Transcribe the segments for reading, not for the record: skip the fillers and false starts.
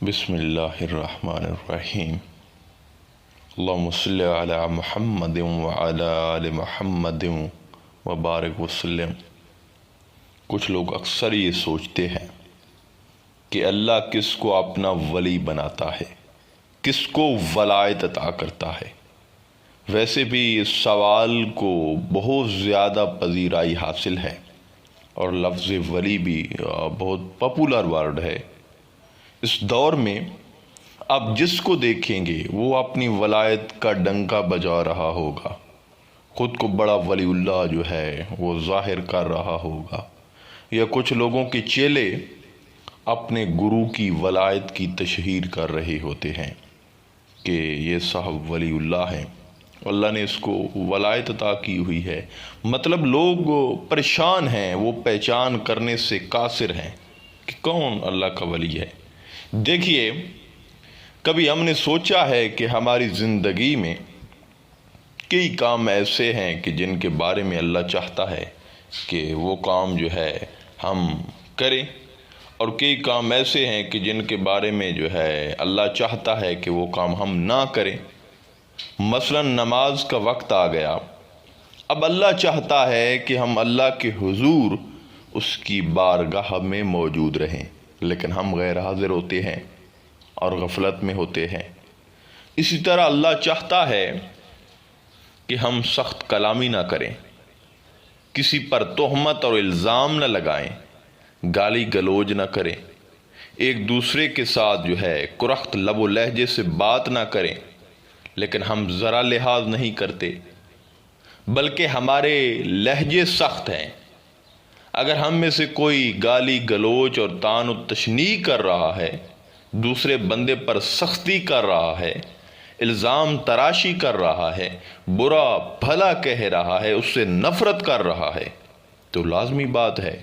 بسم اللہ الرحمن الرحیم اللہم صلی علی محمد وعلی آل محمد وبارک وسلم۔ کچھ لوگ اکثر یہ سوچتے ہیں کہ اللہ کس کو اپنا ولی بناتا ہے، کس کو ولایت عطا کرتا ہے۔ ویسے بھی اس سوال کو بہت زیادہ پذیرائی حاصل ہے اور لفظ ولی بھی بہت پاپولر ورڈ ہے۔ اس دور میں آپ جس کو دیکھیں گے وہ اپنی ولایت کا ڈنکا بجا رہا ہوگا، خود کو بڑا ولی اللہ جو ہے وہ ظاہر کر رہا ہوگا، یا کچھ لوگوں کے چیلے اپنے گرو کی ولایت کی تشہیر کر رہے ہوتے ہیں کہ یہ صاحب ولی اللہ ہیں، اللہ نے اس کو ولایت عطا کی ہوئی ہے۔ مطلب لوگ پریشان ہیں، وہ پہچان کرنے سے قاصر ہیں کہ کون اللہ کا ولی ہے۔ دیکھیے، کبھی ہم نے سوچا ہے کہ ہماری زندگی میں کئی کام ایسے ہیں کہ جن کے بارے میں اللہ چاہتا ہے کہ وہ کام جو ہے ہم کریں، اور کئی کام ایسے ہیں کہ جن کے بارے میں جو ہے اللہ چاہتا ہے کہ وہ کام ہم نہ کریں۔ مثلا نماز کا وقت آ گیا، اب اللہ چاہتا ہے کہ ہم اللہ کے حضور اس کی بارگاہ میں موجود رہیں، لیکن ہم غیر حاضر ہوتے ہیں اور غفلت میں ہوتے ہیں۔ اسی طرح اللہ چاہتا ہے کہ ہم سخت کلامی نہ کریں، کسی پر تہمت اور الزام نہ لگائیں، گالی گلوج نہ کریں، ایک دوسرے کے ساتھ جو ہے کرخت لب و لہجے سے بات نہ کریں، لیکن ہم ذرا لحاظ نہیں کرتے، بلکہ ہمارے لہجے سخت ہیں۔ اگر ہم میں سے کوئی گالی گلوچ اور طعن و تشنیع کر رہا ہے، دوسرے بندے پر سختی کر رہا ہے، الزام تراشی کر رہا ہے، برا بھلا کہہ رہا ہے، اس سے نفرت کر رہا ہے، تو لازمی بات ہے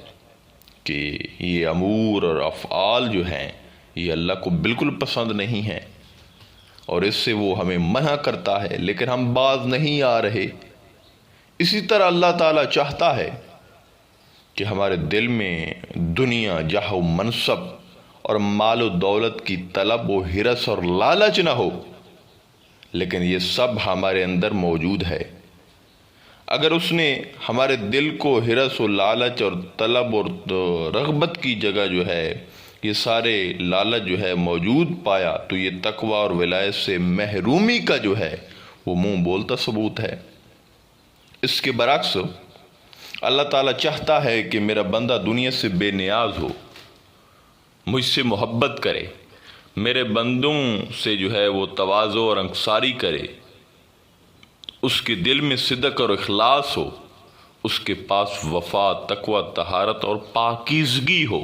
کہ یہ امور اور افعال جو ہیں یہ اللہ کو بالکل پسند نہیں ہیں، اور اس سے وہ ہمیں منع کرتا ہے، لیکن ہم باز نہیں آ رہے۔ اسی طرح اللہ تعالیٰ چاہتا ہے کہ ہمارے دل میں دنیا، جاہ و منصب اور مال و دولت کی طلب و ہرس اور لالچ نہ ہو، لیکن یہ سب ہمارے اندر موجود ہے۔ اگر اس نے ہمارے دل کو ہرس و لالچ اور طلب اور رغبت کی جگہ جو ہے یہ سارے لالچ جو ہے موجود پایا، تو یہ تقوی اور ولایت سے محرومی کا جو ہے وہ منہ بولتا ثبوت ہے۔ اس کے برعکس اللہ تعالیٰ چاہتا ہے کہ میرا بندہ دنیا سے بے نیاز ہو، مجھ سے محبت کرے، میرے بندوں سے جو ہے وہ تواضع اور انکساری کرے، اس کے دل میں صدق اور اخلاص ہو، اس کے پاس وفا، تقوی، طہارت اور پاکیزگی ہو۔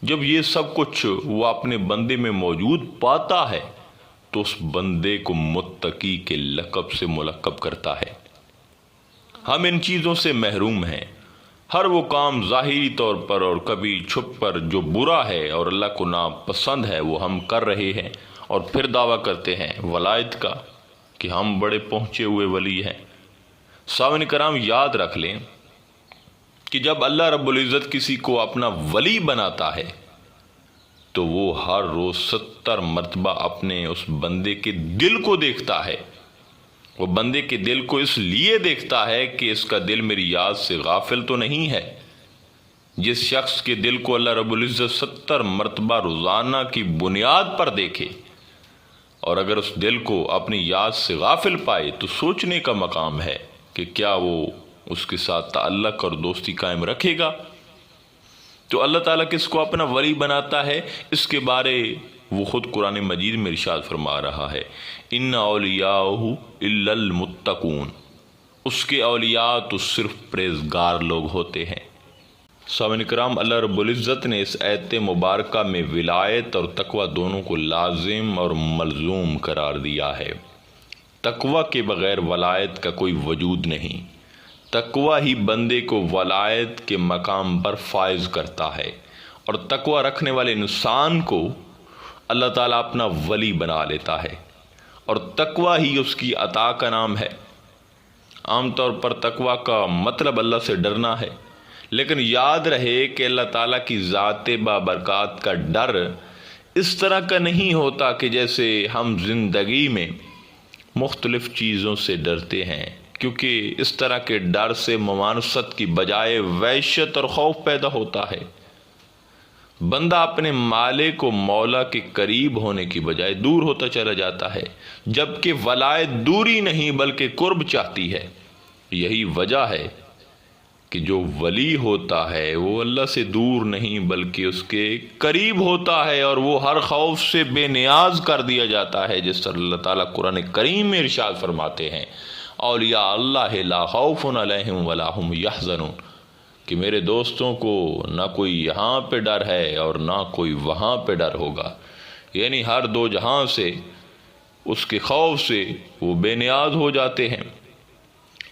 جب یہ سب کچھ وہ اپنے بندے میں موجود پاتا ہے تو اس بندے کو متقی کے لقب سے ملقب کرتا ہے۔ ہم ان چیزوں سے محروم ہیں۔ ہر وہ کام ظاہری طور پر اور کبھی چھپ پر جو برا ہے اور اللہ کو ناپسند ہے وہ ہم کر رہے ہیں، اور پھر دعویٰ کرتے ہیں ولایت کا کہ ہم بڑے پہنچے ہوئے ولی ہیں۔ سامعین کرام، یاد رکھ لیں کہ جب اللہ رب العزت کسی کو اپنا ولی بناتا ہے تو وہ ہر روز 70 مرتبہ اپنے اس بندے کے دل کو دیکھتا ہے۔ وہ بندے کے دل کو اس لیے دیکھتا ہے کہ اس کا دل میری یاد سے غافل تو نہیں ہے۔ جس شخص کے دل کو اللہ رب العزت 70 مرتبہ روزانہ کی بنیاد پر دیکھے، اور اگر اس دل کو اپنی یاد سے غافل پائے تو سوچنے کا مقام ہے کہ کیا وہ اس کے ساتھ تعلق اور دوستی قائم رکھے گا۔ تو اللہ تعالیٰ کس کو اپنا ولی بناتا ہے، اس کے بارے وہ خود قرآن مجید میں ارشاد فرما رہا ہے، ان اولیاءہ الا المتقون، اس کے اولیاء تو صرف پرہیزگار لوگ ہوتے ہیں۔ سامعین کرام، اللہ رب العزت نے اس آیت مبارکہ میں ولایت اور تقوی دونوں کو لازم اور ملزوم قرار دیا ہے۔ تقوی کے بغیر ولایت کا کوئی وجود نہیں۔ تقوی ہی بندے کو ولایت کے مقام پر فائز کرتا ہے، اور تقوی رکھنے والے انسان کو اللہ تعالیٰ اپنا ولی بنا لیتا ہے، اور تقوی ہی اس کی عطا کا نام ہے۔ عام طور پر تقوی کا مطلب اللہ سے ڈرنا ہے، لیکن یاد رہے کہ اللہ تعالیٰ کی ذات بابرکات کا ڈر اس طرح کا نہیں ہوتا کہ جیسے ہم زندگی میں مختلف چیزوں سے ڈرتے ہیں، کیونکہ اس طرح کے ڈر سے ممانست کی بجائے وحشت اور خوف پیدا ہوتا ہے۔ بندہ اپنے مالک و مولا کے قریب ہونے کی بجائے دور ہوتا چلا جاتا ہے، جبکہ ولایت دوری نہیں بلکہ قرب چاہتی ہے۔ یہی وجہ ہے کہ جو ولی ہوتا ہے وہ اللہ سے دور نہیں بلکہ اس کے قریب ہوتا ہے، اور وہ ہر خوف سے بے نیاز کر دیا جاتا ہے، جس طرح اللہ تعالیٰ قرآن کریم میں ارشاد فرماتے ہیں، اولیاء اللہ لا خوف علیہم ولا هم یحزنون، کہ میرے دوستوں کو نہ کوئی یہاں پہ ڈر ہے اور نہ کوئی وہاں پہ ڈر ہوگا، یعنی ہر دو جہاں سے اس کے خوف سے وہ بے نیاز ہو جاتے ہیں۔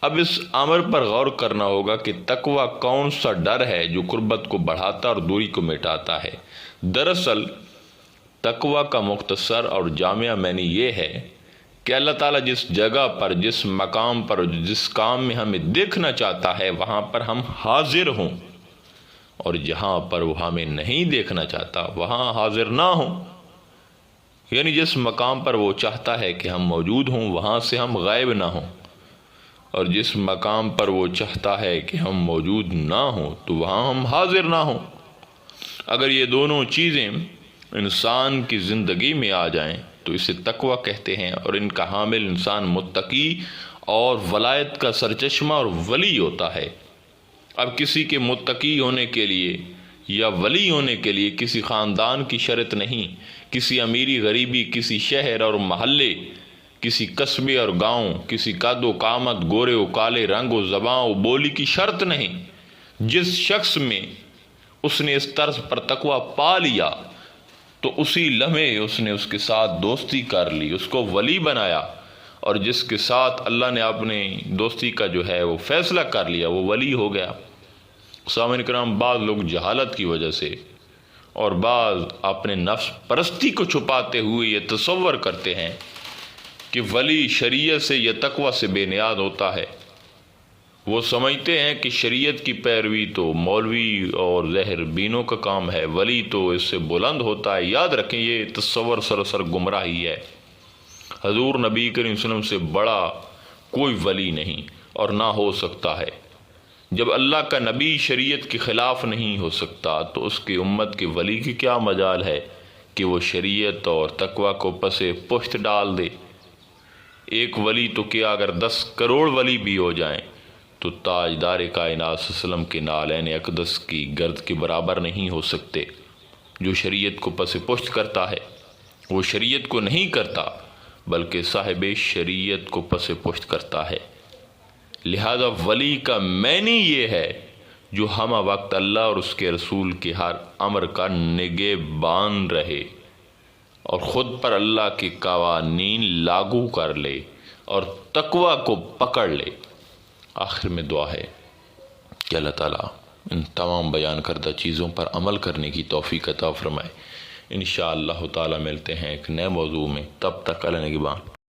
اب اس امر پر غور کرنا ہوگا کہ تقوی کون سا ڈر ہے جو قربت کو بڑھاتا اور دوری کو مٹاتا ہے۔ دراصل تقوی کا مختصر اور جامع معنی یہ ہے کہ اللہ تعالیٰ جس جگہ پر، جس مقام پر، جس کام میں ہمیں دیکھنا چاہتا ہے وہاں پر ہم حاضر ہوں، اور جہاں پر وہ ہمیں نہیں دیکھنا چاہتا وہاں حاضر نہ ہوں، یعنی جس مقام پر وہ چاہتا ہے کہ ہم موجود ہوں وہاں سے ہم غائب نہ ہوں، اور جس مقام پر وہ چاہتا ہے کہ ہم موجود نہ ہوں تو وہاں ہم حاضر نہ ہوں۔ اگر یہ دونوں چیزیں انسان کی زندگی میں آ جائیں تو اسے تقوی کہتے ہیں، اور ان کا حامل انسان متقی اور ولایت کا سرچشمہ اور ولی ہوتا ہے۔ اب کسی کے متقی ہونے کے لیے یا ولی ہونے کے لیے کسی خاندان کی شرط نہیں، کسی امیری غریبی، کسی شہر اور محلے، کسی قصبے اور گاؤں، کسی قد و قامت، گورے و کالے، رنگ و زبان و بولی کی شرط نہیں۔ جس شخص میں اس نے اس طرز پر تقوی پا لیا تو اسی لمحے اس نے اس کے ساتھ دوستی کر لی، اس کو ولی بنایا، اور جس کے ساتھ اللہ نے اپنے دوستی کا جو ہے وہ فیصلہ کر لیا وہ ولی ہو گیا۔ سامعین کرام، بعض لوگ جہالت کی وجہ سے اور بعض اپنے نفس پرستی کو چھپاتے ہوئے یہ تصور کرتے ہیں کہ ولی شریعت سے یا تقوی سے بے نیاز ہوتا ہے۔ وہ سمجھتے ہیں کہ شریعت کی پیروی تو مولوی اور زہر بینوں کا کام ہے، ولی تو اس سے بلند ہوتا ہے۔ یاد رکھیں یہ تصور سراسر گمراہی ہے۔ حضور نبی کریم صلی اللہ علیہ وسلم سے بڑا کوئی ولی نہیں اور نہ ہو سکتا ہے۔ جب اللہ کا نبی شریعت کے خلاف نہیں ہو سکتا تو اس کی امت کے ولی کی کیا مجال ہے کہ وہ شریعت اور تقوی کو پس پشت ڈال دے۔ ایک ولی تو کیا اگر 10 کروڑ ولی بھی ہو جائیں تو تاجدار کائنات صلی اللہ علیہ وسلم کے نالین اقدس کی گرد کے برابر نہیں ہو سکتے۔ جو شریعت کو پس پشت کرتا ہے وہ شریعت کو نہیں کرتا بلکہ صاحب شریعت کو پس پشت کرتا ہے۔ لہذا ولی کا معنی یہ ہے جو ہمہ وقت اللہ اور اس کے رسول کے ہر امر کا نگہبان رہے اور خود پر اللہ کے قوانین لاگو کر لے اور تقوی کو پکڑ لے۔ آخر میں دعا ہے کہ اللہ تعالیٰ ان تمام بیان کردہ چیزوں پر عمل کرنے کی توفیق عطا فرمائے۔ انشاءاللہ تعالیٰ ملتے ہیں ایک نئے موضوع میں، تب تک اللہ نگہبان۔